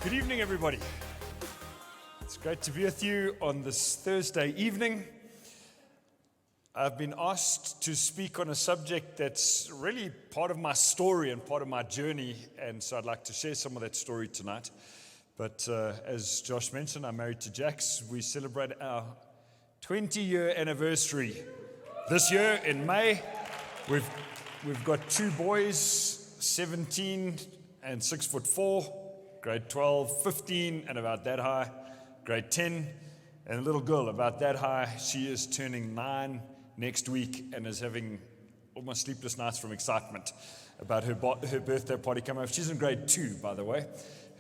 Good evening, everybody. It's great to be with you on this Thursday evening. I've been asked to speak on a subject that's really part of my story and part of my journey, and so I'd like to share some of that story tonight. But as Josh mentioned, I'm married to Jax. We celebrate our 20-year anniversary this year in May. We've got two boys, 17 and 6'4", grade 12, 15, and about that high, grade 10, and a little girl about that high. She is turning 9 next week and is having almost sleepless nights from excitement about her birthday party coming up. She's in grade 2, by the way.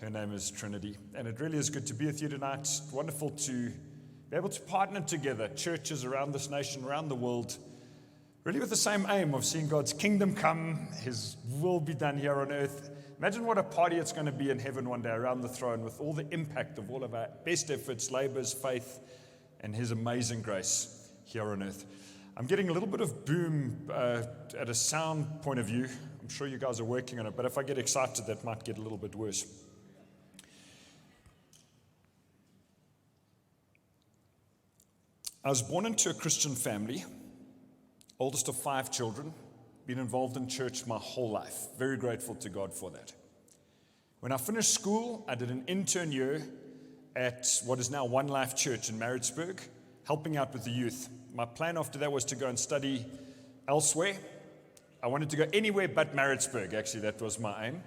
Her name is Trinity. And it really is good to be with you tonight. It's wonderful to be able to partner together, churches around this nation, around the world, really with the same aim of seeing God's kingdom come, His will be done here on earth. Imagine what a party it's going to be in heaven one day around the throne with all the impact of all of our best efforts, labors, faith, and His amazing grace here on earth. I'm getting a little bit of boom at a sound point of view. I'm sure you guys are working on it, but if I get excited, that might get a little bit worse. I was born into a Christian family, oldest of 5 children. Been involved in church my whole life. Very grateful to God for that. When I finished school, I did an intern year at what is now One Life Church in Maritzburg, helping out with the youth. My plan after that was to go and study elsewhere. I wanted to go anywhere but Maritzburg, actually, that was my aim.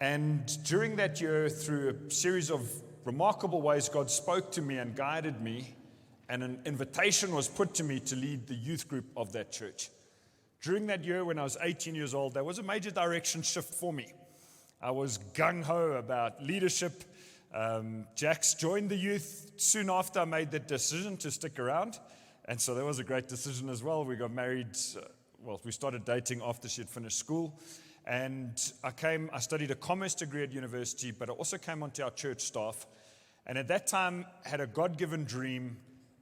And during that year, through a series of remarkable ways, God spoke to me and guided me, and an invitation was put to me to lead the youth group of that church. During that year, when I was 18 years old, there was a major direction shift for me. I was gung-ho about leadership. Jax joined the youth. Soon after, I made that decision to stick around. And so that was a great decision as well. We got married, we started dating after she had finished school. And I studied a commerce degree at university, but I also came onto our church staff. And at that time, had a God-given dream.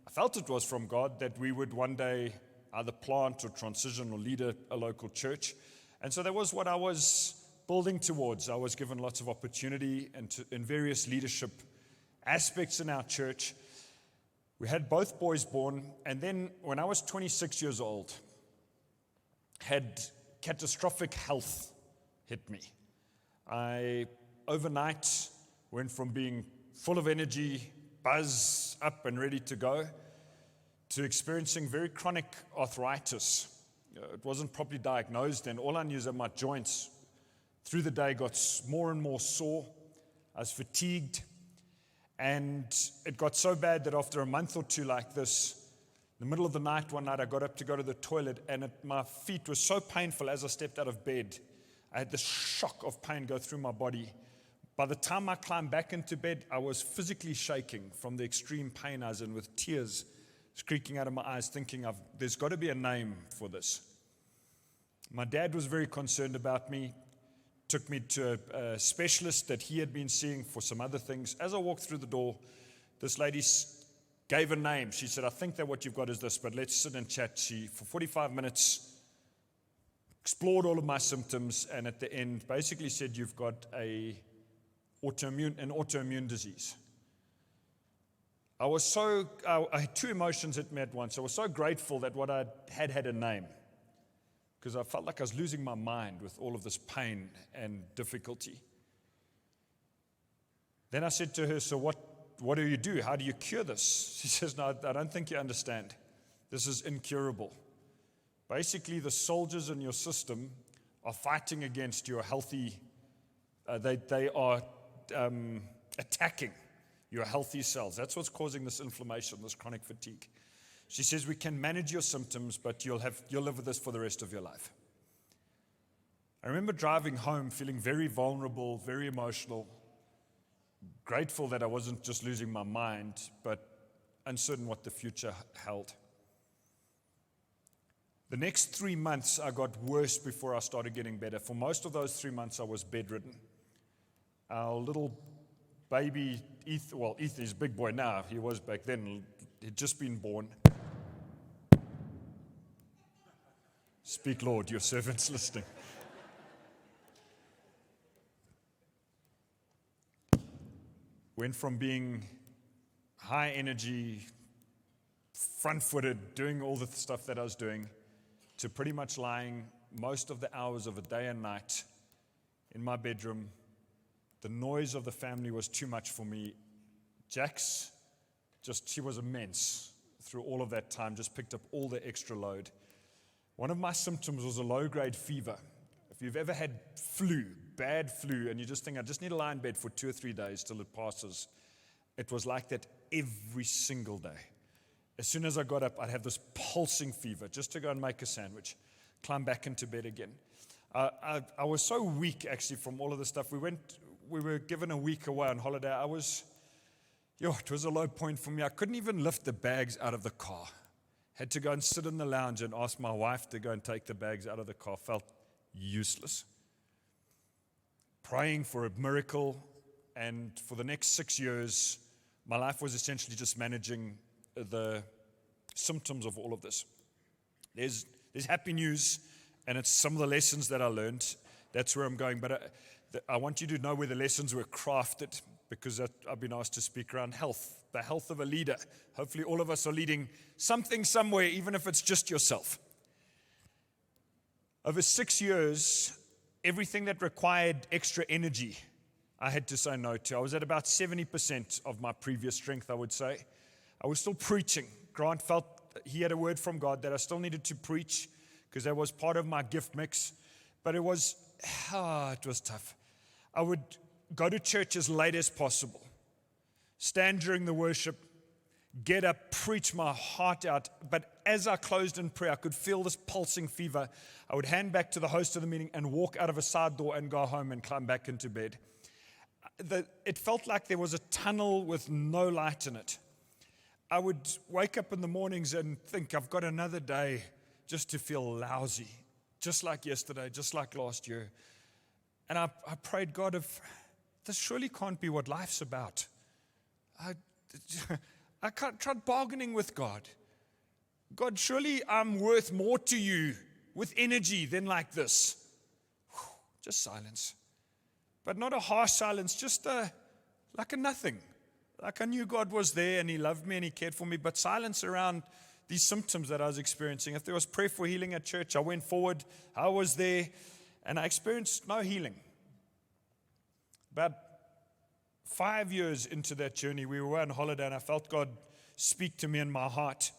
I felt it was from God that we would one day either plant or transition or lead a local church. And so that was what I was building towards. I was given lots of opportunity in various leadership aspects in our church. We had both boys born, and then when I was 26 years old, had catastrophic health hit me. I overnight went from being full of energy, buzz, up and ready to go, to experiencing very chronic arthritis. It wasn't properly diagnosed, and all I knew is that my joints through the day got more and more sore. I was fatigued, and it got so bad that after a month or two like this, in the middle of the night one night, I got up to go to the toilet, and my feet were so painful as I stepped out of bed. I had this shock of pain go through my body. By the time I climbed back into bed, I was physically shaking from the extreme pain I was in, with tears creaking out of my eyes, thinking there's got to be a name for this. My dad was very concerned about me, took me to a specialist that he had been seeing for some other things. As I walked through the door, this lady gave a name. She said, "I think that what you've got is this, but let's sit and chat." She, for 45 minutes, explored all of my symptoms, and at the end basically said, "You've got an autoimmune disease." I had 2 emotions hit me at once. I was so grateful that what I had a name, because I felt like I was losing my mind with all of this pain and difficulty. Then I said to her, "So what do you do? How do you cure this?" She says, "No, I don't think you understand. This is incurable. Basically, the soldiers in your system are fighting against your healthy, they are attacking your healthy cells. That's what's causing this inflammation, this chronic fatigue." She says, "We can manage your symptoms, but you'll live with this for the rest of your life." I remember driving home feeling very vulnerable, very emotional, grateful that I wasn't just losing my mind, but uncertain what the future held. The next 3 months, I got worse before I started getting better. For most of those 3 months, I was bedridden. Our little baby, Ethan is a big boy now. He was back then. He'd just been born. Speak, Lord, your servant's listening. went from being high energy, front-footed, doing all the stuff that I was doing, to pretty much lying most of the hours of the day and night in my bedroom. The noise of the family was too much for me. Jax, she was immense through all of that time, just picked up all the extra load. One of my symptoms was a low-grade fever. If you've ever had bad flu, and you just think, I just need to lie in bed for 2 or 3 days till it passes, it was like that every single day. As soon as I got up, I'd have this pulsing fever just to go and make a sandwich, climb back into bed again. I was so weak, actually, from all of the stuff. We were given a week away on holiday. It was a low point for me. I couldn't even lift the bags out of the car. Had to go and sit in the lounge and ask my wife to go and take the bags out of the car. Felt useless. Praying for a miracle, and for the next 6 years, my life was essentially just managing the symptoms of all of this. There's happy news, and it's some of the lessons that I learned. That's where I'm going. But I want you to know where the lessons were crafted, because I've been asked to speak around health, the health of a leader. Hopefully all of us are leading something somewhere, even if it's just yourself. Over 6 years, everything that required extra energy, I had to say no to. I was at about 70% of my previous strength, I would say. I was still preaching. Grant felt he had a word from God that I still needed to preach, because that was part of my gift mix. But it was tough. I would go to church as late as possible, stand during the worship, get up, preach my heart out. But as I closed in prayer, I could feel this pulsing fever. I would hand back to the host of the meeting and walk out of a side door and go home and climb back into bed. It felt like there was a tunnel with no light in it. I would wake up in the mornings and think, I've got another day just to feel lousy, just like yesterday, just like last year. And I prayed, God, if this surely can't be what life's about. I tried bargaining with God. God, surely I'm worth more to you with energy than like this. Just silence. But not a harsh silence, just like a nothing. Like I knew God was there and He loved me and He cared for me, but silence around these symptoms that I was experiencing. If there was prayer for healing at church, I went forward, I was there, and I experienced no healing. About 5 years into that journey, we were on holiday, and I felt God speak to me in my heart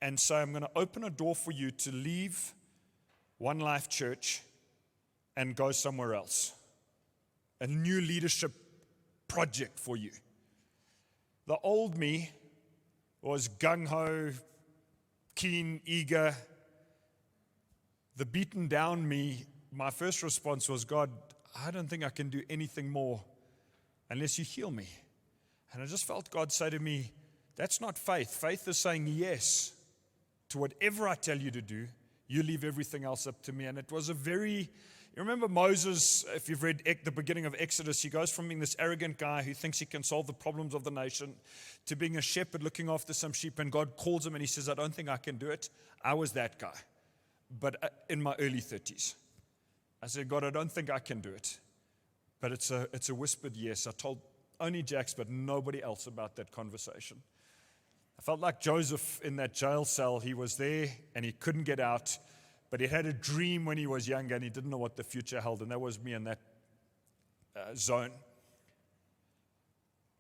and say, I'm going to open a door for you to leave One Life Church and go somewhere else. A new leadership project for you. The old me was gung-ho, keen, eager. The beaten down me, my first response was, God, I don't think I can do anything more unless you heal me. And I just felt God say to me, that's not faith. Faith is saying yes to whatever I tell you to do. You leave everything else up to me. And it was you remember Moses, if you've read the beginning of Exodus, he goes from being this arrogant guy who thinks he can solve the problems of the nation to being a shepherd looking after some sheep, and God calls him and He says, I don't think I can do it. I was that guy, but in my early 30s. I said, God, I don't think I can do it. But it's a whispered yes. I told only Jax, but nobody else about that conversation. I felt like Joseph in that jail cell. He was there and he couldn't get out, but he had a dream when he was younger and he didn't know what the future held, and that was me in that zone.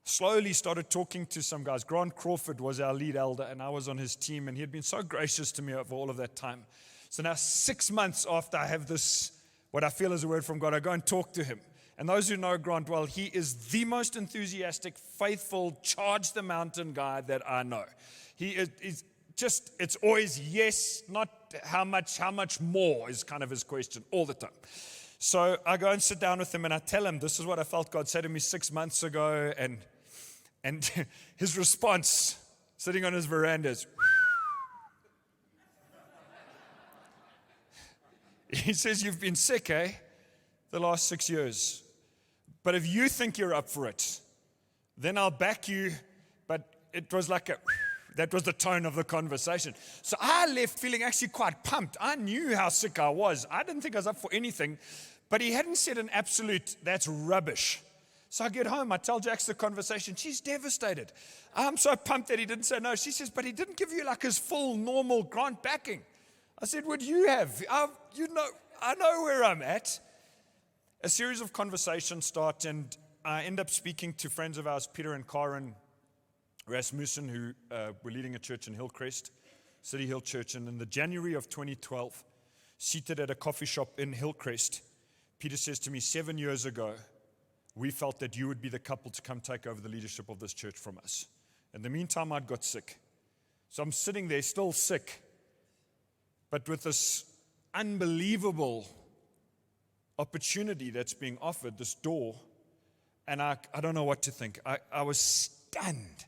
Slowly started talking to some guys. Grant Crawford was our lead elder, and I was on his team, and he had been so gracious to me over all of that time. So now 6 months after I have this, what I feel is a word from God, I go and talk to him. And those who know Grant well, he is the most enthusiastic, faithful, charge the mountain guy that I know. He is just, it's always yes, not how much more is kind of his question all the time. So I go and sit down with him and I tell him, this is what I felt God said to me 6 months ago. And his response, sitting on his veranda, is, he says, you've been sick, the last 6 years. But if you think you're up for it, then I'll back you. But it was like that was the tone of the conversation. So I left feeling actually quite pumped. I knew how sick I was. I didn't think I was up for anything. But he hadn't said an absolute, that's rubbish. So I get home, I tell Jax the conversation. She's devastated. I'm so pumped that he didn't say no. She says, but he didn't give you like his full, normal grant backing. I said, would you have? I know where I'm at. A series of conversations start, and I end up speaking to friends of ours, Peter and Karen Rasmussen, who were leading a church in Hillcrest, CityHill Church. And in the January of 2012, seated at a coffee shop in Hillcrest, Peter says to me, 7 years ago, we felt that you would be the couple to come take over the leadership of this church from us. In the meantime, I'd got sick. So I'm sitting there still sick, but with this unbelievable opportunity that's being offered, this door, and I don't know what to think. I was stunned.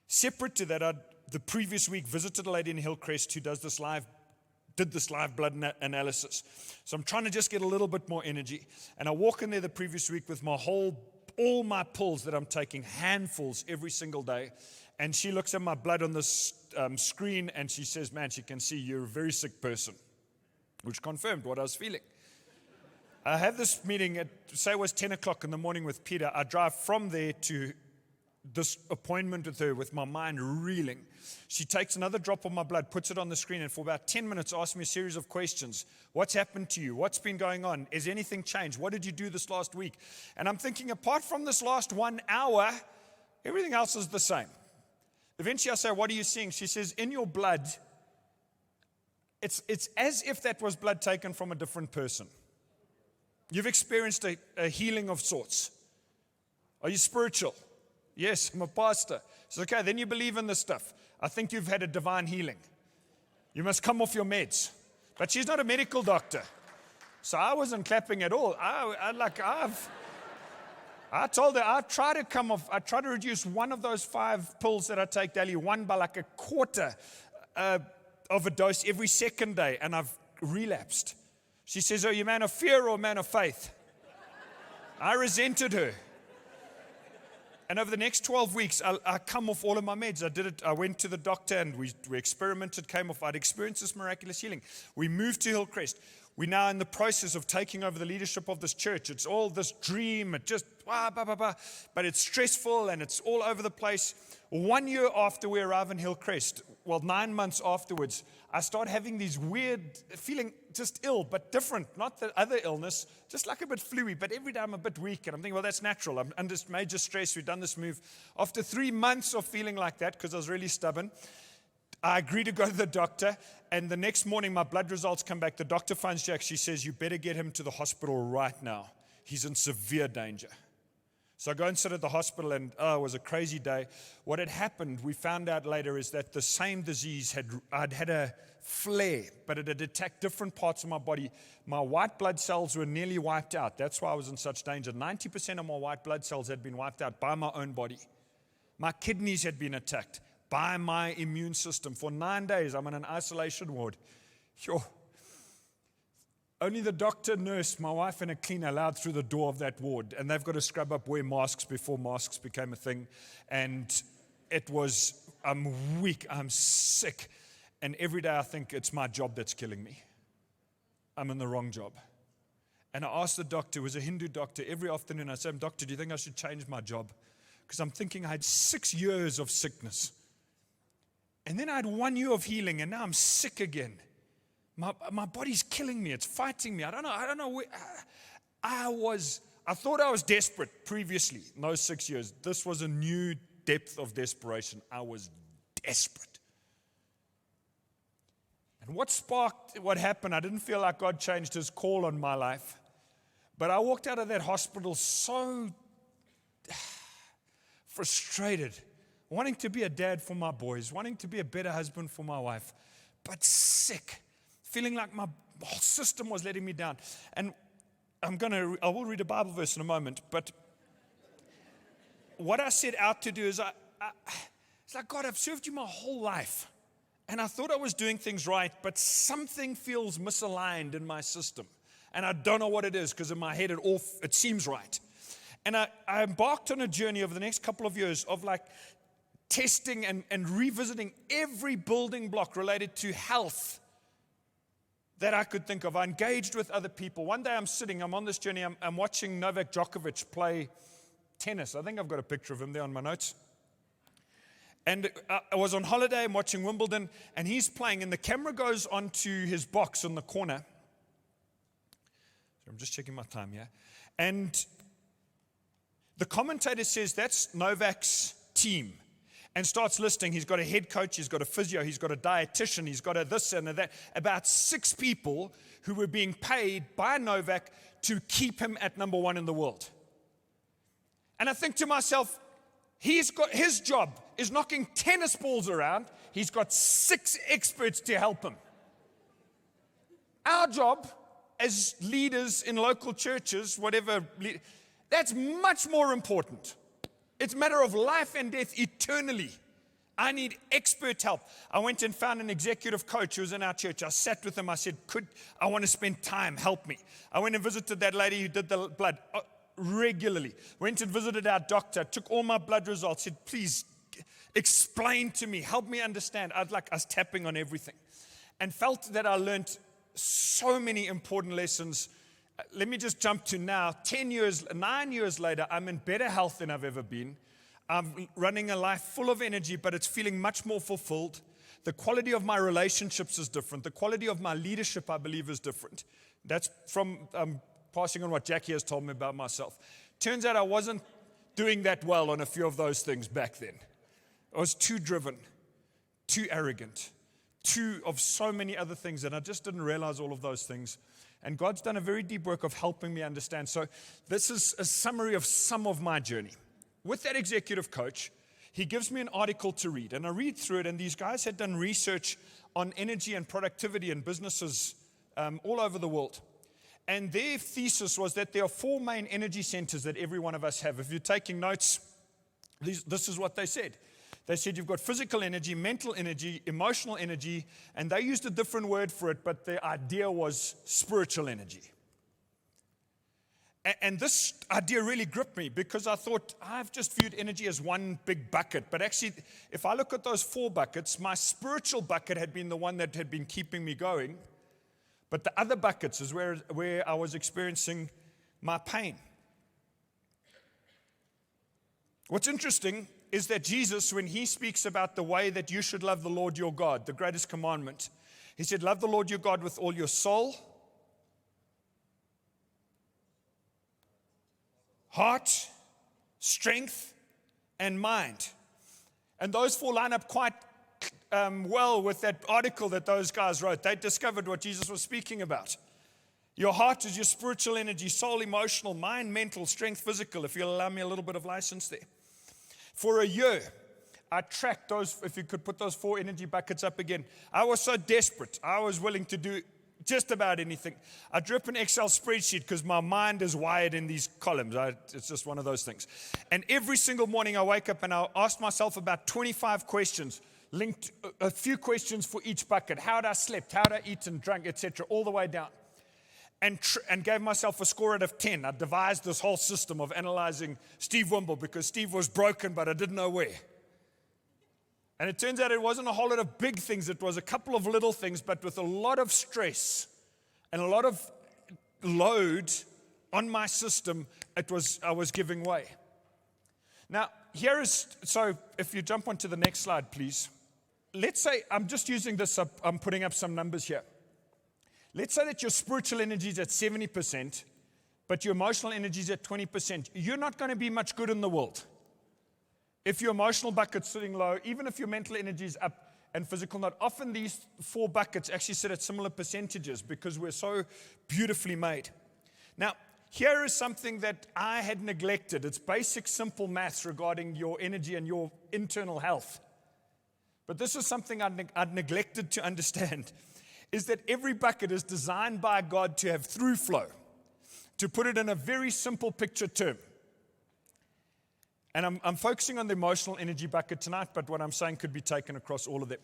Separate to that, the previous week visited a lady in Hillcrest who did this live blood analysis. So I'm trying to just get a little bit more energy. And I walk in there the previous week with all my pills that I'm taking, handfuls every single day. And she looks at my blood on this screen and she says, man, she can see you're a very sick person, which confirmed what I was feeling. I have this meeting at, say it was 10 o'clock in the morning with Peter. I drive from there to this appointment with her with my mind reeling. She takes another drop of my blood, puts it on the screen, and for about 10 minutes asks me a series of questions. What's happened to you? What's been going on? Has anything changed? What did you do this last week? And I'm thinking, apart from this last 1 hour, everything else is the same. Eventually I say, what are you seeing? She says, in your blood, it's as if that was blood taken from a different person. You've experienced a healing of sorts. Are you spiritual? Yes, I'm a pastor. So okay, then you believe in this stuff. I think you've had a divine healing. You must come off your meds. But she's not a medical doctor. So I wasn't clapping at all. I told her, I try to reduce one of those 5 pills that I take daily, one by like a quarter of a dose every second day, and I've relapsed. She says, are you a man of fear or a man of faith? I resented her. And over the next 12 weeks, I come off all of my meds. I did it. I went to the doctor and we experimented, came off. I'd experienced this miraculous healing. We moved to Hillcrest. We're now in the process of taking over the leadership of this church. It's all this dream. It just, but it's stressful and it's all over the place. 1 year after we arrive in Hillcrest, 9 months afterwards, I start having these weird, feeling just ill, but different. Not the other illness, just like a bit fluey, but every day I'm a bit weak. And I'm thinking, well, that's natural. I'm under major stress. We've done this move. After 3 months of feeling like that, because I was really stubborn, I agree to go to the doctor. And the next morning, my blood results come back. The doctor finds Jack. She says, you better get him to the hospital right now. He's in severe danger. So I go and sit at the hospital, and it was a crazy day. What had happened, we found out later, is that the same disease I'd had a flare, but it had attacked different parts of my body. My white blood cells were nearly wiped out. That's why I was in such danger. 90% of my white blood cells had been wiped out by my own body. My kidneys had been attacked by my immune system. For 9 days, I'm in an isolation ward. Sure. Only the doctor, nurse, my wife, and a cleaner allowed through the door of that ward. And they've got to scrub up, wear masks before masks became a thing. And I'm weak, I'm sick. And every day I think it's my job that's killing me. I'm in the wrong job. And I asked the doctor, who was a Hindu doctor, every afternoon I said, doctor, do you think I should change my job? Because I'm thinking I had 6 years of sickness. And then I had 1 year of healing, and now I'm sick again. My body's killing me. It's fighting me. I don't know. I thought I was desperate previously in those 6 years. This was a new depth of desperation. I was desperate. And what sparked what happened, I didn't feel like God changed his call on my life. But I walked out of that hospital so frustrated, wanting to be a dad for my boys, wanting to be a better husband for my wife, but sick. Feeling like my whole system was letting me down. And I will read a Bible verse in a moment, but what I set out to do is it's like, God, I've served you my whole life. And I thought I was doing things right, but something feels misaligned in my system. And I don't know what it is, because in my head it seems right. And I embarked on a journey over the next couple of years of like testing and revisiting every building block related to health that I could think of. I engaged with other people. One day I'm on this journey, I'm watching Novak Djokovic play tennis. I think I've got a picture of him there on my notes. And I was on holiday, I'm watching Wimbledon, and he's playing, and the camera goes onto his box in the corner. So I'm just checking my time here. And the commentator says that's Novak's team, and starts listing. He's got a head coach, he's got a physio, he's got a dietitian, he's got a this and a that. About 6 people who were being paid by Novak to keep him at number 1 in the world. And I think to myself, his job is knocking tennis balls around. He's got 6 experts to help him. Our job as leaders in local churches, that's much more important. It's a matter of life and death eternally. I need expert help. I went and found an executive coach who was in our church. I sat with him. I said, I want to spend time. Help me. I went and visited that lady who did the blood regularly. Went and visited our doctor. Took all my blood results. Said, please explain to me. Help me understand. I was tapping on everything. And felt that I learned so many important lessons. Let me just jump to now. 9 years later, I'm in better health than I've ever been. I'm running a life full of energy, but it's feeling much more fulfilled. The quality of my relationships is different. The quality of my leadership, I believe, is different. That's from passing on what Jackie has told me about myself. Turns out I wasn't doing that well on a few of those things back then. I was too driven, too arrogant, too of so many other things, and I just didn't realize all of those things. And God's done a very deep work of helping me understand. So this is a summary of some of my journey. With that executive coach, he gives me an article to read. And I read through it, and these guys had done research on energy and productivity in businesses all over the world. And their thesis was that there are 4 main energy centers that every one of us have. If you're taking notes, this is what they said. They said you've got physical energy, mental energy, emotional energy, and they used a different word for it, but the idea was spiritual energy. And this idea really gripped me because I thought, I've just viewed energy as one big bucket. But actually, if I look at those 4 buckets, my spiritual bucket had been the one that had been keeping me going. But the other buckets is where I was experiencing my pain. What's interesting is that Jesus, when he speaks about the way that you should love the Lord your God, the greatest commandment, he said, love the Lord your God with all your soul, heart, strength, and mind. And those 4 line up quite well with that article that those guys wrote. They discovered what Jesus was speaking about. Your heart is your spiritual energy, soul, emotional, mind, mental, strength, physical. If you'll allow me a little bit of license there. For a year, I tracked those, if you could put those 4 energy buckets up again. I was so desperate. I was willing to do just about anything. I drew up an Excel spreadsheet because my mind is wired in these columns. It's just one of those things. And every single morning I wake up and I ask myself about 25 questions, linked a few questions for each bucket. How had I slept? How had I eaten, drunk, etc., all the way down. And gave myself a score out of 10. I devised this whole system of analyzing Steve Wimble because Steve was broken, but I didn't know where. And it turns out it wasn't a whole lot of big things. It was a couple of little things, but with a lot of stress and a lot of load on my system, I was giving way. Now, so if you jump onto the next slide, please. Let's say, I'm just using this up, I'm putting up some numbers here. Let's say that your spiritual energy is at 70%, but your emotional energy is at 20%. You're not going to be much good in the world. If your emotional bucket's sitting low, even if your mental energy is up and physical not, often these 4 buckets actually sit at similar percentages because we're so beautifully made. Now, here is something that I had neglected. It's basic, simple maths regarding your energy and your internal health. But this is something I'd neglected to understand. Is that every bucket is designed by God to have through flow. To put it in a very simple picture term. And I'm focusing on the emotional energy bucket tonight, but what I'm saying could be taken across all of them.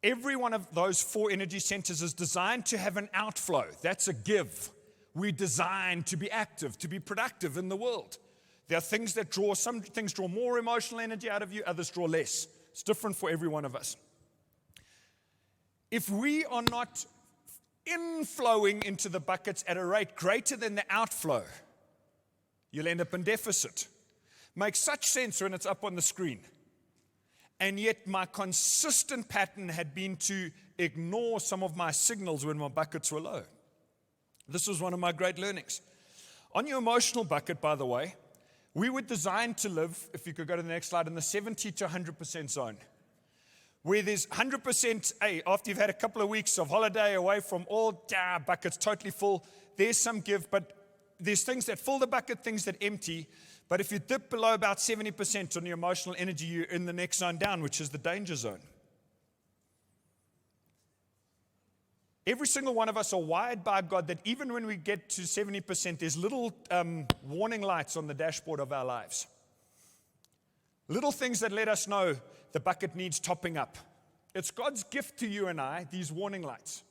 Every one of those 4 energy centers is designed to have an outflow. That's a give. We're designed to be active, to be productive in the world. There are things that some things draw more emotional energy out of you, others draw less. It's different for every one of us. If we are not inflowing into the buckets at a rate greater than the outflow, you'll end up in deficit. Makes such sense when it's up on the screen. And yet my consistent pattern had been to ignore some of my signals when my buckets were low. This was one of my great learnings. On your emotional bucket, by the way, we were designed to live, if you could go to the next slide, in the 70 to 100% zone. Where there's 100%, after you've had a couple of weeks of holiday away from all buckets totally full, there's some give, but there's things that fill the bucket, things that empty. But if you dip below about 70% on your emotional energy, you're in the next zone down, which is the danger zone. Every single one of us are wired by God that even when we get to 70%, there's little warning lights on the dashboard of our lives. Little things that let us know the bucket needs topping up. It's God's gift to you and I, these warning lights.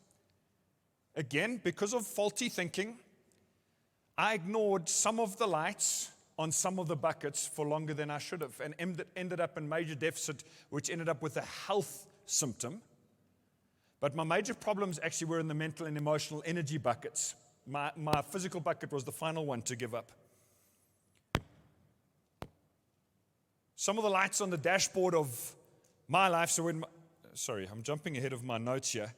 Again, because of faulty thinking, I ignored some of the lights on some of the buckets for longer than I should have, and ended up in major deficit, which ended up with a health symptom. But my major problems actually were in the mental and emotional energy buckets. My physical bucket was the final one to give up. Some of the lights on the dashboard of my life, sorry, I'm jumping ahead of my notes here,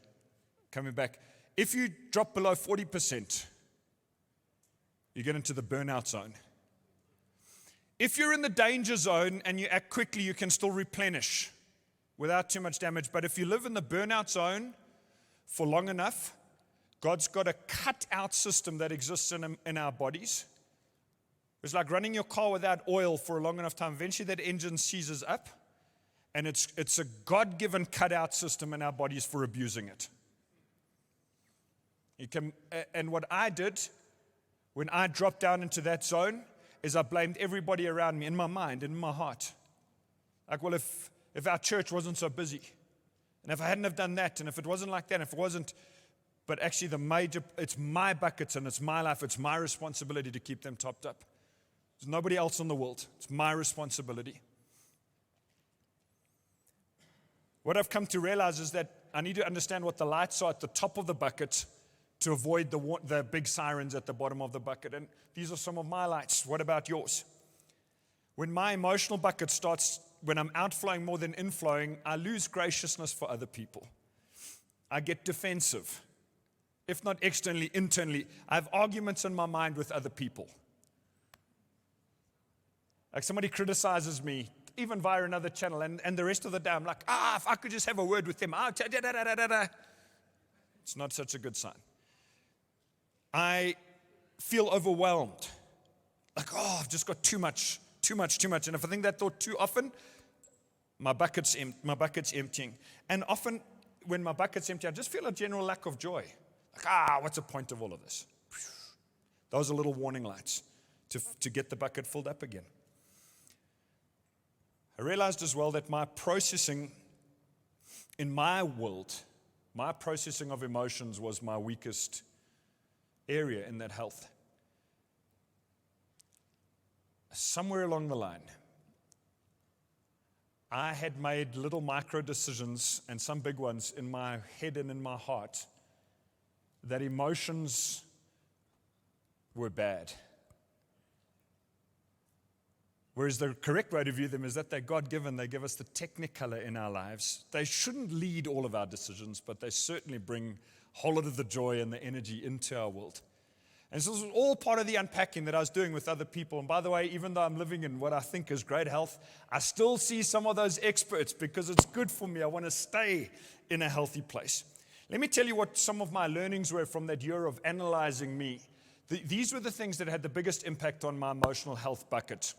coming back. If you drop below 40%, you get into the burnout zone. If you're in the danger zone and you act quickly, you can still replenish without too much damage. But if you live in the burnout zone for long enough, God's got a cut-out system that exists in our bodies. It's like running your car without oil for a long enough time. Eventually that engine seizes up, and it's a God-given cut-out system in our bodies for abusing it. And what I did when I dropped down into that zone is I blamed everybody around me in my mind and in my heart. Like, well, if our church wasn't so busy, and if I hadn't have done that, and if it wasn't like that, if it wasn't, but actually it's my buckets and it's my life, it's my responsibility to keep them topped up. There's nobody else in the world. It's my responsibility. What I've come to realize is that I need to understand what the lights are at the top of the bucket to avoid the big sirens at the bottom of the bucket. And these are some of my lights. What about yours? When my emotional bucket starts, when I'm outflowing more than inflowing, I lose graciousness for other people. I get defensive. If not externally, internally. I have arguments in my mind with other people. Like somebody criticizes me, even via another channel, and the rest of the day I'm like, if I could just have a word with them. It's not such a good sign. I feel overwhelmed. Like, I've just got too much. And if I think that thought too often, my bucket's emptying. And often when my bucket's empty, I just feel a general lack of joy. Like, what's the point of all of this? Those are little warning lights to get the bucket filled up again. I realized as well that my processing in my world, my processing of emotions was my weakest area in that health. Somewhere along the line, I had made little micro decisions and some big ones in my head and in my heart that emotions were bad. Whereas the correct way to view them is that they're God-given. They give us the technicolor in our lives. They shouldn't lead all of our decisions, but they certainly bring a whole lot of the joy and the energy into our world. And so this was all part of the unpacking that I was doing with other people. And by the way, even though I'm living in what I think is great health, I still see some of those experts because it's good for me. I want to stay in a healthy place. Let me tell you what some of my learnings were from that year of analyzing me. These were the things that had the biggest impact on my emotional health bucket.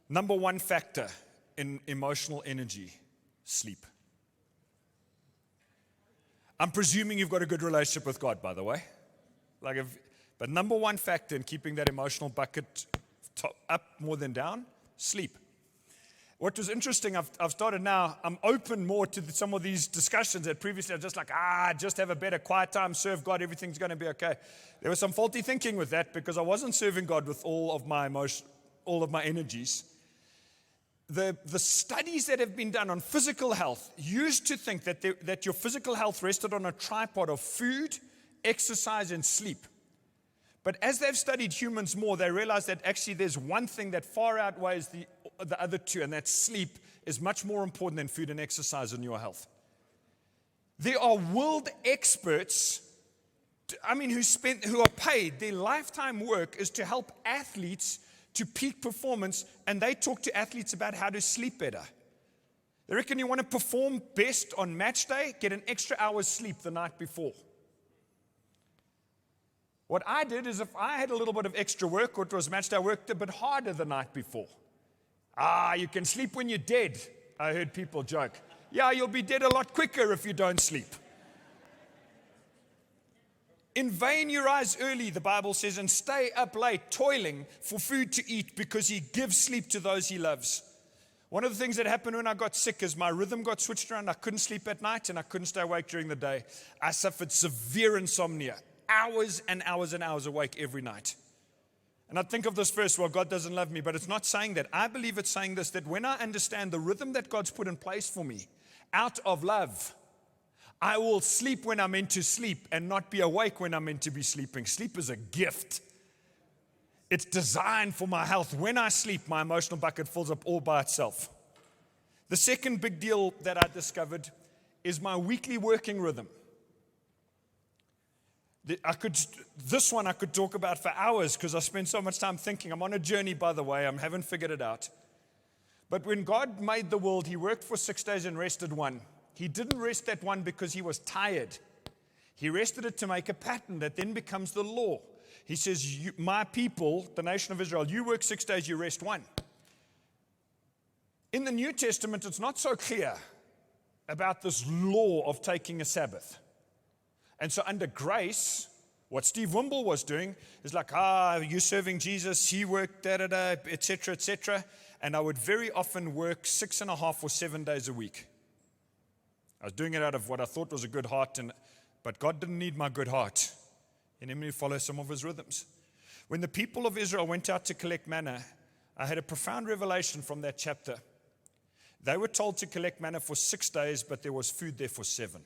Number one factor in emotional energy, sleep. I'm presuming you've got a good relationship with God, by the way. But number one factor in keeping that emotional bucket up more than down, sleep. What was interesting, I've started now, I'm open more to some of these discussions that previously I was just like, just have a better quiet time, serve God, everything's going to be okay. There was some faulty thinking with that because I wasn't serving God with all of my emotion, all of my energies. The studies that have been done on physical health used to think that your physical health rested on a tripod of food, exercise and sleep. But as they've studied humans more, they realize that actually there's one thing that far outweighs the other two, and that sleep is much more important than food and exercise in your health. There are world experts, who are paid. Their lifetime work is to help athletes to peak performance, and they talk to athletes about how to sleep better. They reckon you want to perform best on match day, get an extra hour's sleep the night before. What I did is if I had a little bit of extra work, or it was match day, I worked a bit harder the night before. You can sleep when you're dead, I heard people joke. Yeah, you'll be dead a lot quicker if you don't sleep. In vain you rise early, the Bible says, and stay up late, toiling for food to eat, because he gives sleep to those he loves. One of the things that happened when I got sick is my rhythm got switched around. I couldn't sleep at night, and I couldn't stay awake during the day. I suffered severe insomnia, hours and hours and hours awake every night. And I'd think of this verse, well, God doesn't love me, but it's not saying that. I believe it's saying this, that when I understand the rhythm that God's put in place for me, out of love, I will sleep when I'm meant to sleep and not be awake when I'm meant to be sleeping. Sleep is a gift. It's designed for my health. When I sleep, my emotional bucket fills up all by itself. The second big deal that I discovered is my weekly working rhythm. This one I could talk about for hours because I spend so much time thinking. I'm on a journey, by the way. I haven't figured it out. But when God made the world, he worked for 6 days and rested one. He didn't rest that one because he was tired. He rested it to make a pattern that then becomes the law. He says, my people, the nation of Israel, you work 6 days, you rest one. In the New Testament, it's not so clear about this law of taking a Sabbath. And so under grace, what Steve Wimble was doing is like, you're serving Jesus, he worked, etc., etc. And I would very often work 6.5 or 7 days a week. I was doing it out of what I thought was a good heart, but God didn't need my good heart. He needed me to follow some of his rhythms. When the people of Israel went out to collect manna, I had a profound revelation from that chapter. They were told to collect manna for 6 days, but there was food there for 7.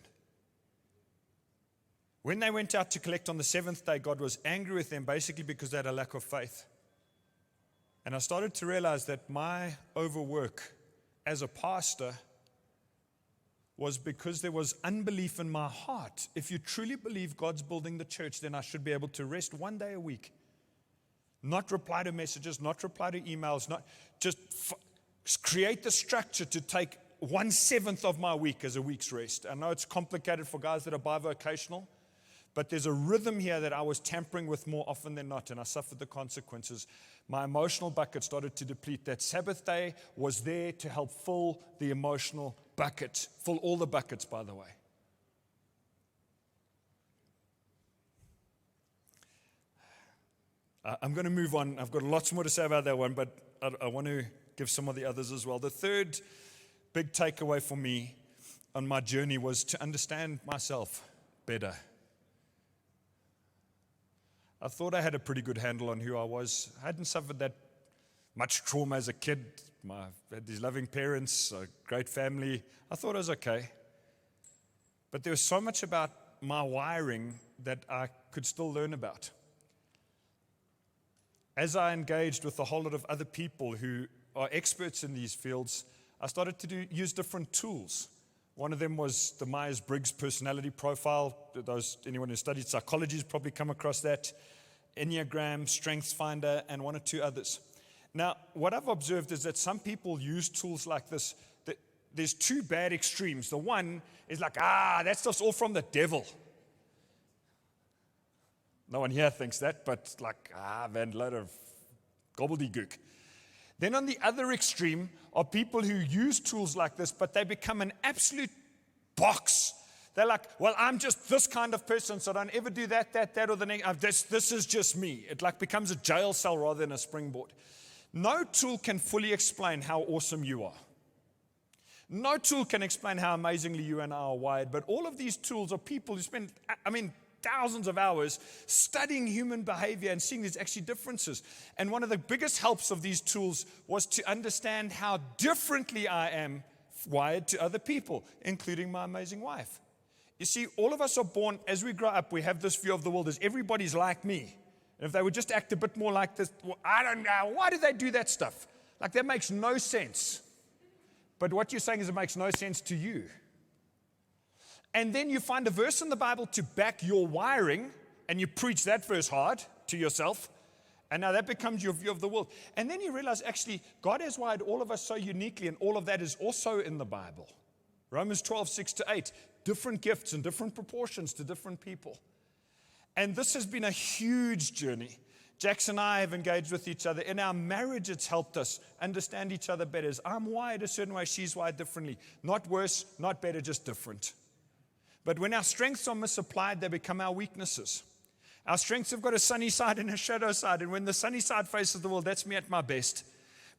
When they went out to collect on the 7th day, God was angry with them basically because they had a lack of faith. And I started to realize that my overwork as a pastor was because there was unbelief in my heart. If you truly believe God's building the church, then I should be able to rest 1 day a week. Not reply to messages, not reply to emails, not just create the structure to take 1/7 of my week as a week's rest. I know it's complicated for guys that are bivocational, but there's a rhythm here that I was tampering with more often than not, and I suffered the consequences. My emotional bucket started to deplete. That Sabbath day was there to help fill the emotional bucket. Fill all the buckets, by the way. I'm going to move on. I've got lots more to say about that one, but I want to give some of the others as well. The third big takeaway for me on my journey was to understand myself better. I thought I had a pretty good handle on who I was. I hadn't suffered that much trauma as a kid. I had these loving parents, a great family. I thought I was okay. But there was so much about my wiring that I could still learn about. As I engaged with a whole lot of other people who are experts in these fields, I started to use different tools. One of them was the Myers-Briggs personality profile. Anyone who studied psychology has probably come across that. Enneagram, Strengths Finder, and 1 or 2 others. Now, what I've observed is that some people use tools like this. There's 2 bad extremes. The one is like, that stuff's all from the devil. No one here thinks that, but like, man, load of gobbledygook. Then on the other extreme are people who use tools like this, but they become an absolute box. They're like, well, I'm just this kind of person, so don't ever do that, or the next. This is just me. It like becomes a jail cell rather than a springboard. No tool can fully explain how awesome you are. No tool can explain how amazingly you and I are wired, but all of these tools are people who spend, thousands of hours studying human behavior and seeing there's actually differences. And one of the biggest helps of these tools was to understand how differently I am wired to other people, including my amazing wife. You see, all of us are born, as we grow up, we have this view of the world as everybody's like me. And if they would just act a bit more like this, well, I don't know, why do they do that stuff? Like, that makes no sense. But what you're saying is it makes no sense to you. And then you find a verse in the Bible to back your wiring, and you preach that verse hard to yourself, and now that becomes your view of the world. And then you realize, actually, God has wired all of us so uniquely, and all of that is also in the Bible. Romans 12, 6-8, different gifts in different proportions to different people. And this has been a huge journey. Jax and I have engaged with each other. In our marriage, it's helped us understand each other better. As I'm wired a certain way, she's wired differently. Not worse, not better, just different. But when our strengths are misapplied, they become our weaknesses. Our strengths have got a sunny side and a shadow side. And when the sunny side faces the world, that's me at my best.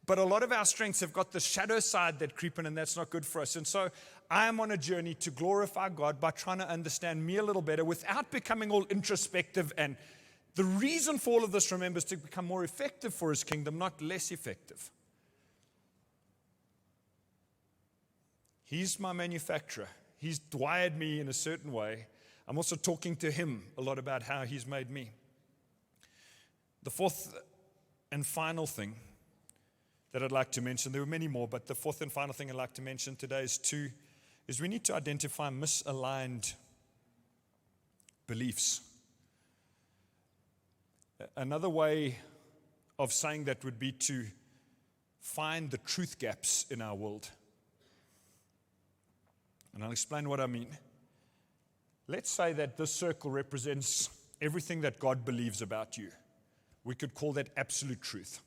But a lot of our strengths have got the shadow side that creep in, and that's not good for us. And so I am on a journey to glorify God by trying to understand me a little better without becoming all introspective. And the reason for all of this, remember, is to become more effective for His kingdom, not less effective. He's my manufacturer. He's wired me in a certain way. I'm also talking to Him a lot about how He's made me. The fourth and final thing that I'd like to mention, there were many more, but the fourth and final thing I'd like to mention today is we need to identify misaligned beliefs. Another way of saying that would be to find the truth gaps in our world. And I'll explain what I mean. Let's say that this circle represents everything that God believes about you. We could call that absolute truth.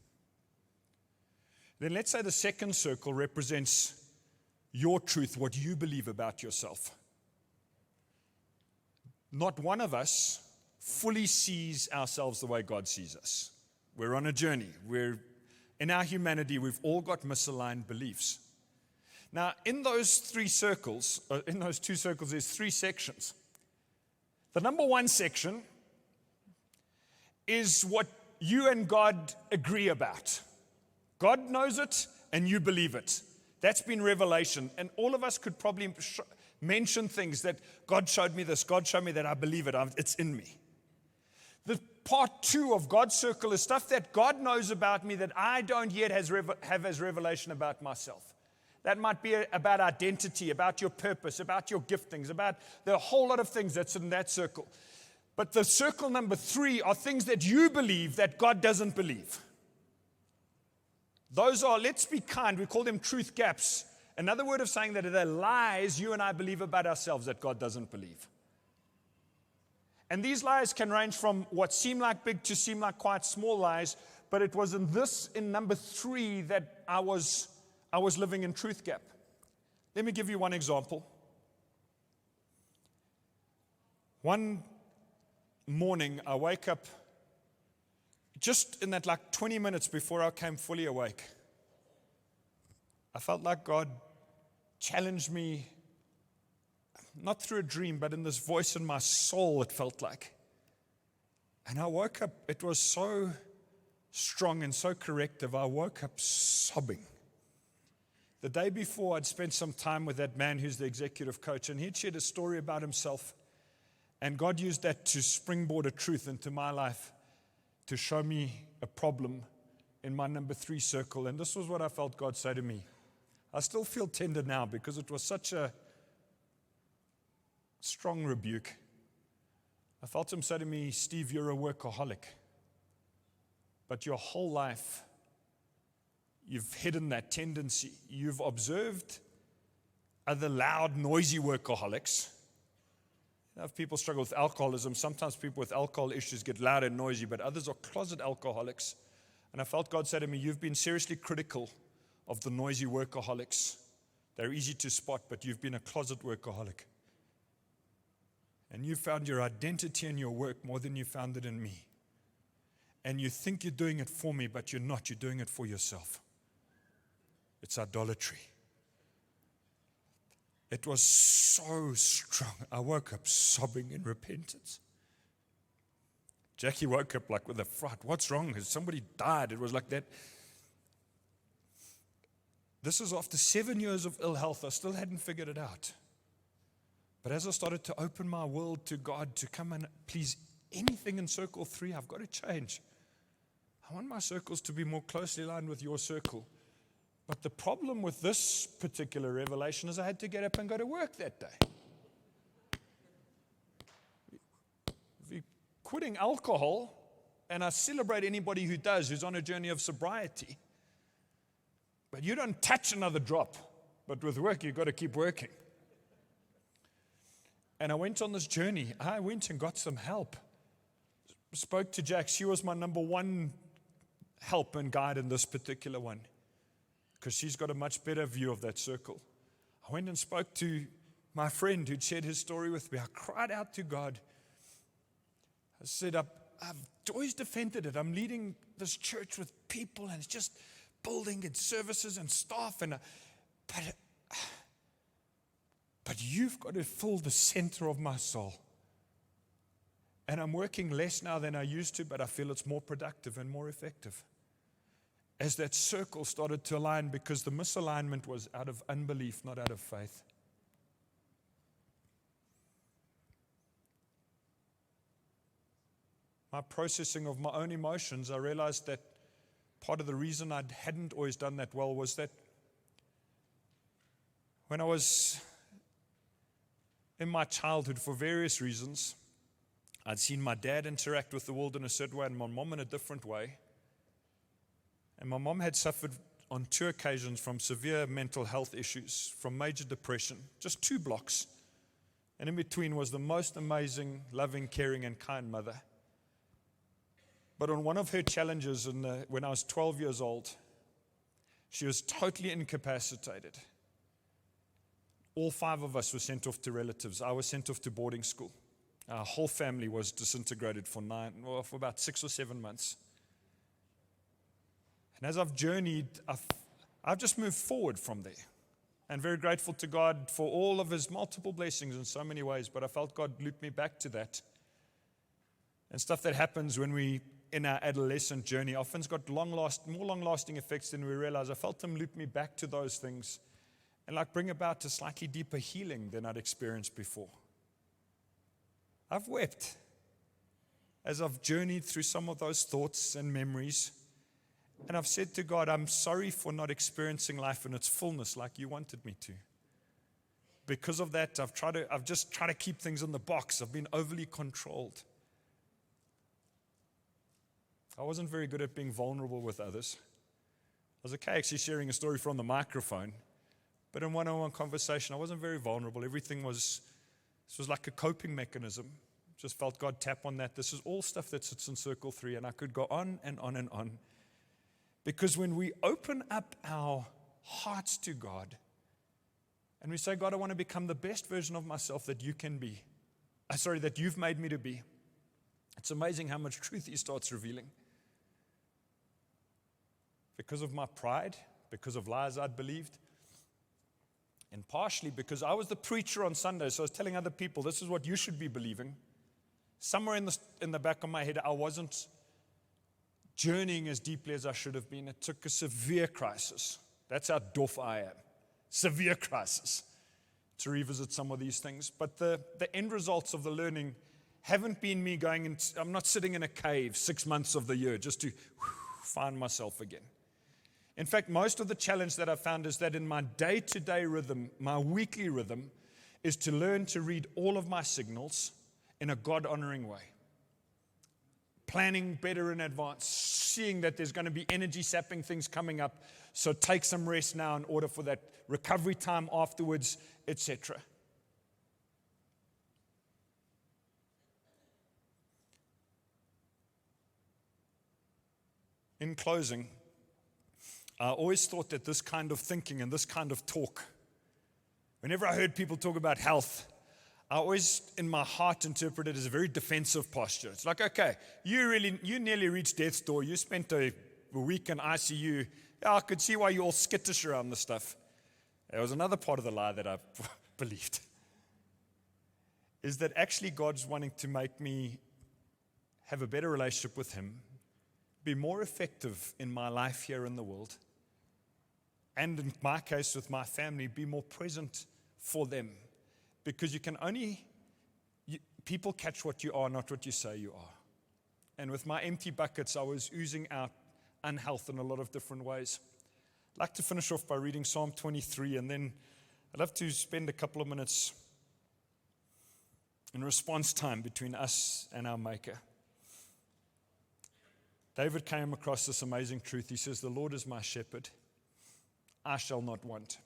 Then let's say the second circle represents your truth, what you believe about yourself. Not one of us fully sees ourselves the way God sees us. We're on a journey. In our humanity, we've all got misaligned beliefs. Now, in those two circles, there's three sections. The number one section is what you and God agree about. God knows it, and you believe it. That's been revelation. And all of us could probably mention things that God showed me this, God showed me that, I believe it, it's in me. The part two of God's circle is stuff that God knows about me that I don't yet have as revelation about myself. That might be about identity, about your purpose, about your giftings, about the whole lot of things that's in that circle. But the circle number three are things that you believe that God doesn't believe. Those are, let's be kind, we call them truth gaps. Another word of saying that they're lies you and I believe about ourselves that God doesn't believe. And these lies can range from what seem like big to seem like quite small lies, but it was in number three that I was living in truth gap. Let me give you one example. One morning, I wake up just in that 20 minutes before I came fully awake. I felt like God challenged me, not through a dream, but in this voice in my soul, it felt like. And I woke up, it was so strong and so corrective, I woke up sobbing. The day before, I'd spent some time with that man who's the executive coach, and he'd shared a story about himself. And God used that to springboard a truth into my life to show me a problem in my number three circle. And this was what I felt God say to me. I still feel tender now because it was such a strong rebuke. I felt Him say to me, Steve, you're a workaholic. But your whole life, you've hidden that tendency. You've observed other loud, noisy workaholics. If people struggle with alcoholism, sometimes people with alcohol issues get loud and noisy, but others are closet alcoholics. And I felt God say to me, you've been seriously critical of the noisy workaholics. They're easy to spot, but you've been a closet workaholic. And you found your identity in your work more than you found it in me. And you think you're doing it for me, but you're not. You're doing it for yourself. It's idolatry. It was so strong. I woke up sobbing in repentance. Jackie woke up with a fright. What's wrong? Has somebody died? It was like that. This is after 7 years of ill health. I still hadn't figured it out. But as I started to open my world to God to come and please anything in circle 3, I've got to change. I want my circles to be more closely aligned with your circle. But the problem with this particular revelation is I had to get up and go to work that day. We're quitting alcohol, and I celebrate anybody who does, who's on a journey of sobriety. But you don't touch another drop. But with work, you've got to keep working. And I went on this journey. I went and got some help. Spoke to Jack. She was my number one help and guide in this particular one, because she's got a much better view of that circle. I went and spoke to my friend who'd shared his story with me. I cried out to God. I said, I've always defended it. I'm leading this church with people, and it's just building and services and staff. But you've got to fill the center of my soul. And I'm working less now than I used to, but I feel it's more productive and more effective. As that circle started to align, because the misalignment was out of unbelief, not out of faith. My processing of my own emotions, I realized that part of the reason I hadn't always done that well was that when I was in my childhood, for various reasons, I'd seen my dad interact with the world in a certain way and my mom in a different way. And my mom had suffered on 2 occasions from severe mental health issues, from major depression, just 2 blocks. And in between was the most amazing, loving, caring, and kind mother. But on one of her challenges when I was 12 years old, she was totally incapacitated. All 5 of us were sent off to relatives. I was sent off to boarding school. Our whole family was disintegrated for about 6 or 7 months. And as I've journeyed, I've just moved forward from there. And very grateful to God for all of His multiple blessings in so many ways. But I felt God loop me back to that. And stuff that happens when we, in our adolescent journey, often's got more long-lasting effects than we realize. I felt Him loop me back to those things and bring about a slightly deeper healing than I'd experienced before. I've wept as I've journeyed through some of those thoughts and memories. And I've said to God, I'm sorry for not experiencing life in its fullness like you wanted me to. Because of that, I've just tried to keep things in the box. I've been overly controlled. I wasn't very good at being vulnerable with others. I was okay actually sharing a story from the microphone. But in one-on-one conversation, I wasn't very vulnerable. This was like a coping mechanism. Just felt God tap on that. This is all stuff that sits in circle 3, and I could go on and on and on. Because when we open up our hearts to God, and we say, God, I want to become the best version of myself that you can be. That you've made me to be. It's amazing how much truth He starts revealing. Because of my pride, because of lies I'd believed, and partially because I was the preacher on Sunday, so I was telling other people, this is what you should be believing. Somewhere in the back of my head, I wasn't journeying as deeply as I should have been. It took a severe crisis. That's how doff I am. Severe crisis to revisit some of these things. But the end results of the learning haven't been me I'm not sitting in a cave 6 months of the year just to find myself again. In fact, most of the challenge that I've found is that in my day-to-day rhythm, my weekly rhythm, is to learn to read all of my signals in a God-honoring way. Planning better in advance, seeing that there's going to be energy-sapping things coming up, so take some rest now in order for that recovery time afterwards, etc. In closing, I always thought that this kind of thinking and this kind of talk, whenever I heard people talk about health, I always, in my heart, interpret it as a very defensive posture. It's like, okay, you nearly reached death's door. You spent a week in ICU. Yeah, I could see why you're all skittish around this stuff. There was another part of the lie that I believed, is that actually God's wanting to make me have a better relationship with Him, be more effective in my life here in the world, and in my case with my family, be more present for them, because people catch what you are, not what you say you are. And with my empty buckets, I was oozing out unhealth in a lot of different ways. I'd like to finish off by reading Psalm 23, and then I'd love to spend a couple of minutes in response time between us and our Maker. David came across this amazing truth. He says, "The Lord is my shepherd, I shall not want."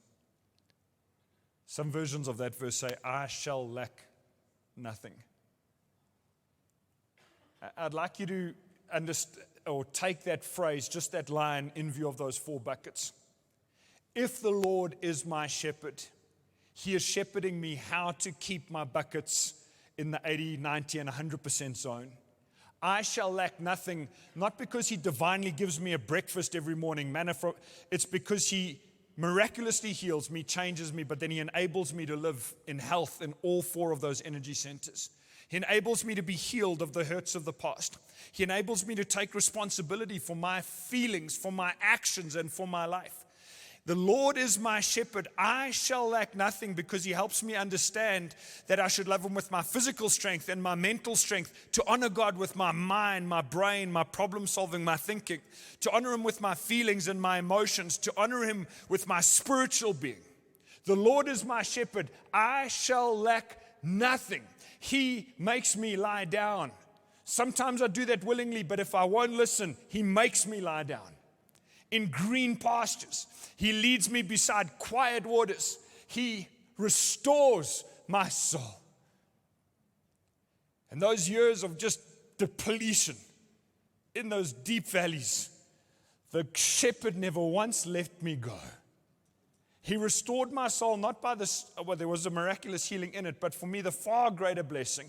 Some versions of that verse say, "I shall lack nothing." I'd like you to understand or take that phrase, just that line, in view of those 4 buckets. If the Lord is my shepherd, He is shepherding me how to keep my buckets in the 80, 90, and 100% zone. I shall lack nothing, not because He divinely gives me a breakfast every morning, it's because He miraculously heals me, changes me, but then He enables me to live in health in all 4 of those energy centers. He enables me to be healed of the hurts of the past. He enables me to take responsibility for my feelings, for my actions, and for my life. The Lord is my shepherd. I shall lack nothing, because He helps me understand that I should love Him with my physical strength and my mental strength, to honor God with my mind, my brain, my problem solving, my thinking, to honor Him with my feelings and my emotions, to honor Him with my spiritual being. The Lord is my shepherd. I shall lack nothing. He makes me lie down. Sometimes I do that willingly, but if I won't listen, He makes me lie down in green pastures. He leads me beside quiet waters. He restores my soul. And those years of just depletion in those deep valleys, the shepherd never once let me go. He restored my soul, not by this, well, there was a miraculous healing in it, but for me, the far greater blessing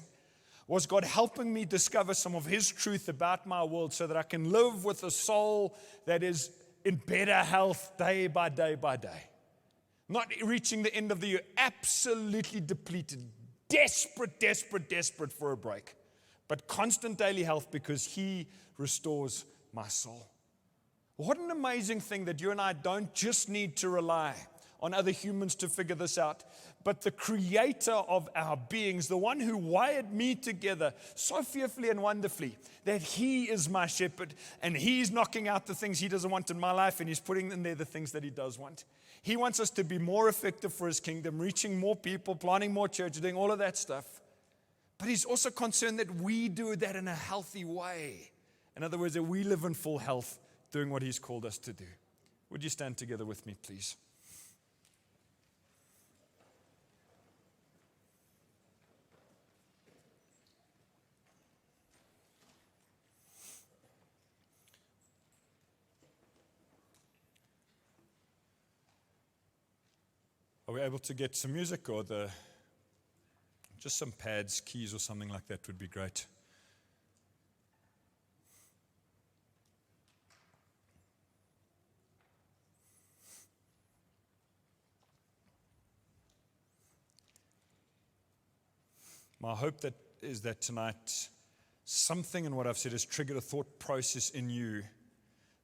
was God helping me discover some of His truth about my world, so that I can live with a soul that is in better health day by day by day. Not reaching the end of the year, absolutely depleted, desperate for a break, but constant daily health, because He restores my soul. What an amazing thing that you and I don't just need to rely on other humans to figure this out, but the creator of our beings, the one who wired me together so fearfully and wonderfully, that He is my shepherd, and He's knocking out the things He doesn't want in my life, and He's putting in there the things that He does want. He wants us to be more effective for His kingdom, reaching more people, planting more churches, doing all of that stuff. But He's also concerned that we do that in a healthy way. In other words, that we live in full health, doing what He's called us to do. Would you stand together with me, please? Are we able to get some music, or just some pads, keys, or something like that would be great. My hope is that tonight, something in what I've said has triggered a thought process in you,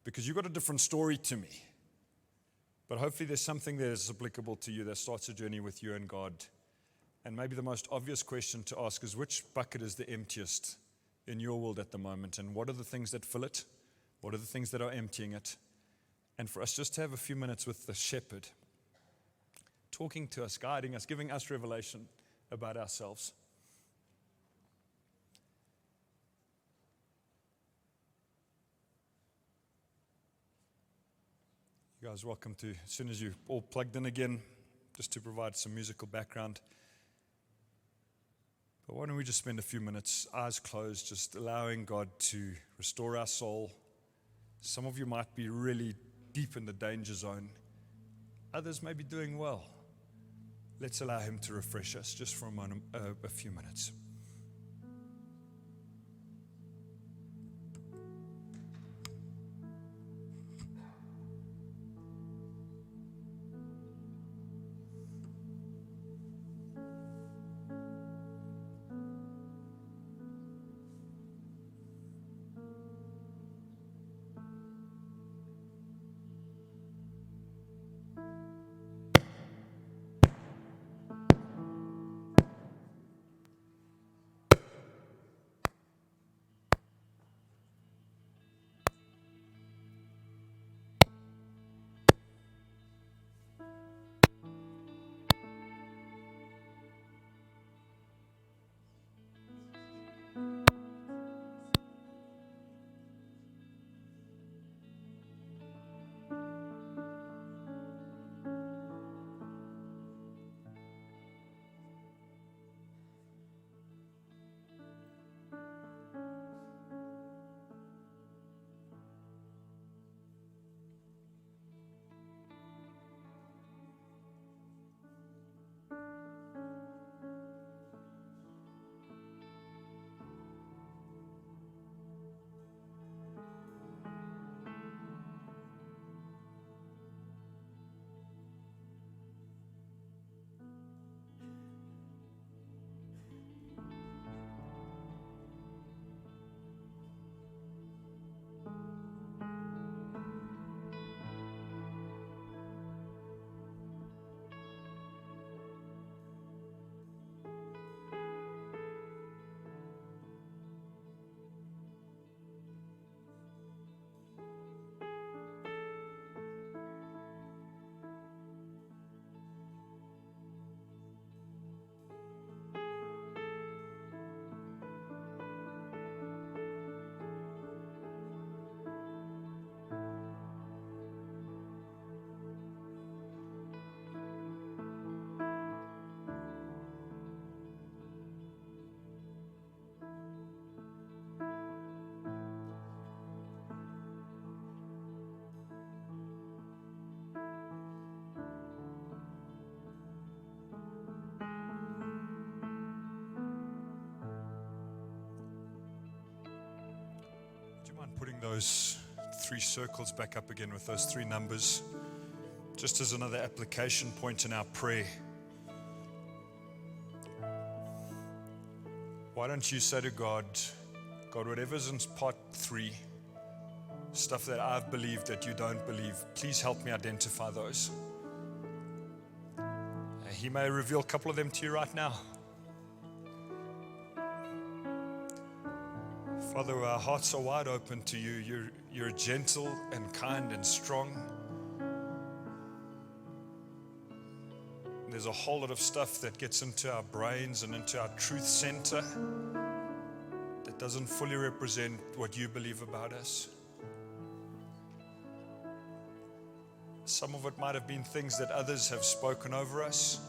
because you've got a different story to me. But hopefully there's something that is applicable to you that starts a journey with you and God. And maybe the most obvious question to ask is, which bucket is the emptiest in your world at the moment? And what are the things that fill it? What are the things that are emptying it? And for us just to have a few minutes with the shepherd, talking to us, guiding us, giving us revelation about ourselves. You guys are welcome to, as soon as you're all plugged in again, just to provide some musical background. But why don't we just spend a few minutes, eyes closed, just allowing God to restore our soul. Some of you might be really deep in the danger zone. Others may be doing well. Let's allow Him to refresh us just for a few minutes. mind putting those 3 circles back up again with those 3 numbers, just as another application point in our prayer? Why don't you say to God, God, whatever's in part 3, stuff that I've believed that you don't believe, please help me identify those. He may reveal a couple of them to you right now. Father, our hearts are wide open to you. You're gentle and kind and strong. There's a whole lot of stuff that gets into our brains and into our truth center that doesn't fully represent what you believe about us. Some of it might have been things that others have spoken over us.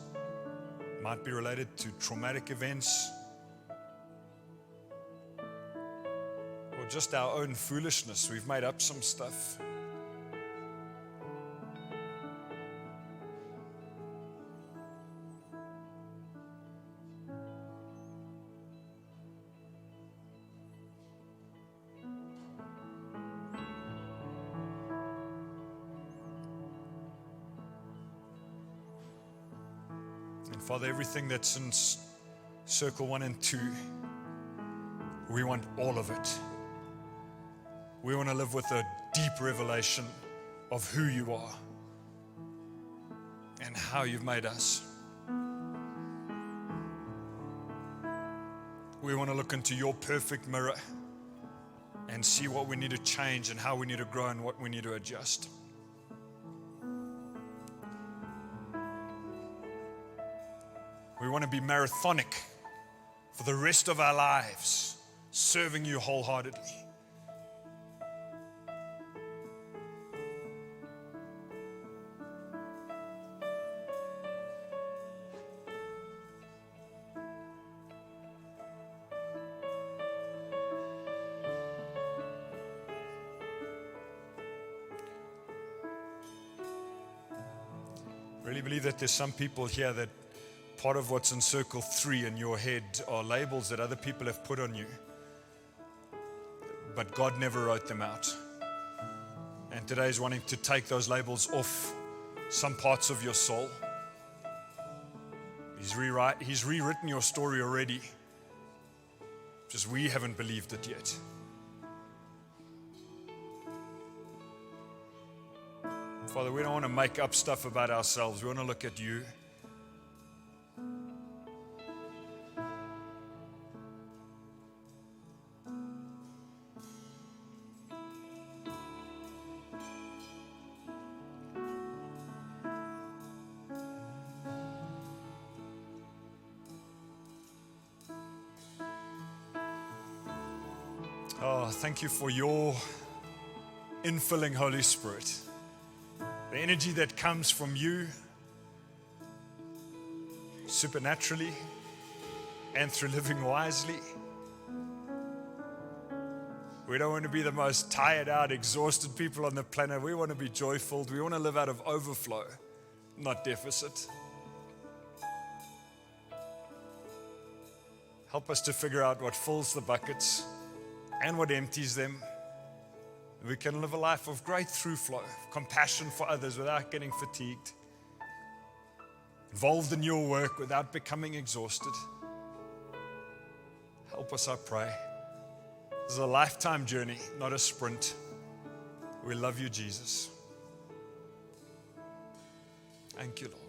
It might be related to traumatic events, or just our own foolishness. We've made up some stuff. Father, everything that's in circle 1 and 2, we want all of it. We want to live with a deep revelation of who you are and how you've made us. We want to look into your perfect mirror and see what we need to change and how we need to grow and what we need to adjust. We want to be marathonic for the rest of our lives, serving you wholeheartedly. I really believe that there's some people here that part of what's in circle 3 in your head are labels that other people have put on you, but God never wrote them out. And today is wanting to take those labels off some parts of your soul. He's rewritten your story already, just we haven't believed it yet. Father, we don't want to make up stuff about ourselves. We want to look at you. Oh, thank you for your infilling Holy Spirit. The energy that comes from you supernaturally and through living wisely. We don't want to be the most tired out, exhausted people on the planet. We want to be joyful. We want to live out of overflow, not deficit. Help us to figure out what fills the buckets and what empties them. We can live a life of great throughflow, compassion for others without getting fatigued, involved in your work without becoming exhausted. Help us, I pray. This is a lifetime journey, not a sprint. We love you, Jesus. Thank you, Lord.